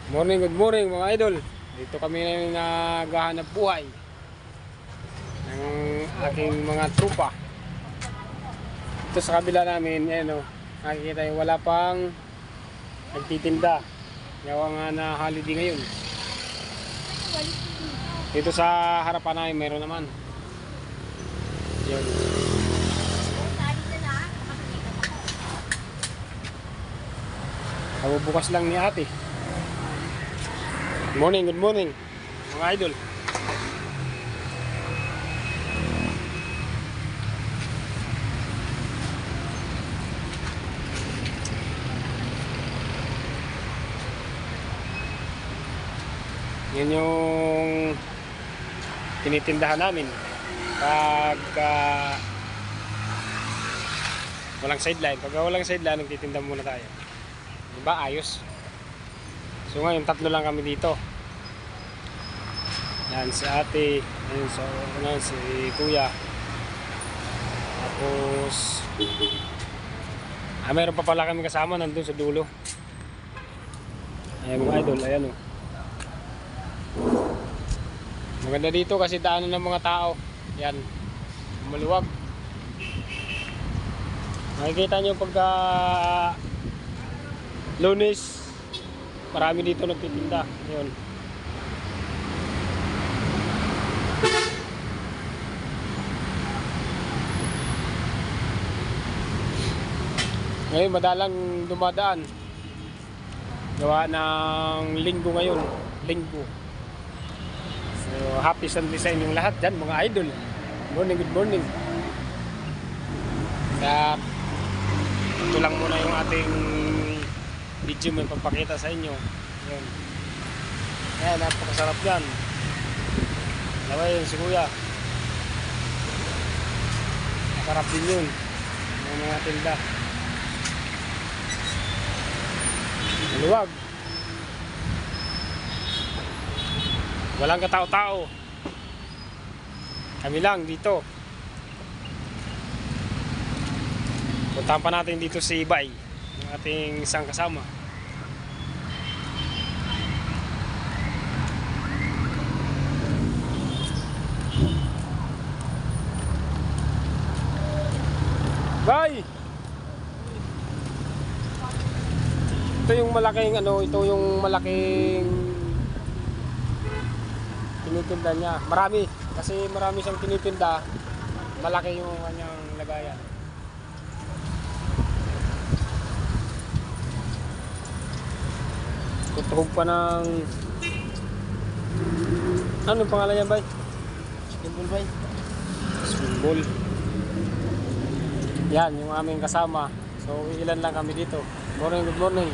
Good morning mga idol. Dito kami naghahanap buhay ng aking mga trupa. Ito sa kabila namin, ayan o, nakikita yung wala pang nagtitinda. Gawa nga na holiday ngayon. Dito sa harapan namin meron naman. Yun. Bukas lang ni ate. Good morning mga idol. Yan yung tinitindahan namin pag walang sideline. Pag walang sideline, nagtitinda muna tayo. Diba? Ayos. So ngayon, tatlo lang kami dito. Yan, si ate, yan, so, yan, si kuya. Tapos, meron pa pala kami kasama nandun sa dulo. Ayan mga idol, ayan o. Maganda dito kasi daanan ng mga tao. Yan, maluwag. Makikita nyo pagka Lunes, marami dito nagtitinda. Yun. Ngayon madalang dumadaan. Gawa ng linggo ngayon. Linggo. So happy Sunday sa inyong lahat dyan mga idol. Good morning. Kaya ito lang muna yung ating video may papakita sa inyo. Yun. Ayan, napakasarap yan. Laway yun si kuya. Masarap din yun. Yung mga tinda. Maluwag. Walang katao-tao. Kami lang dito. Puntahan pa natin dito si Ibay, yung ating isang kasama. Bay! Ito yung malaking ito yung malaking tinitinda niya. Marami kasi marami siyang tinitinda. Malaki yung kanyang lagayan. Tutuhog pa ng ano yung pangalan niya, Bay? Symbol, Bay? Symbol. Yan, yung aming kasama. So, ilan lang kami dito. Good morning.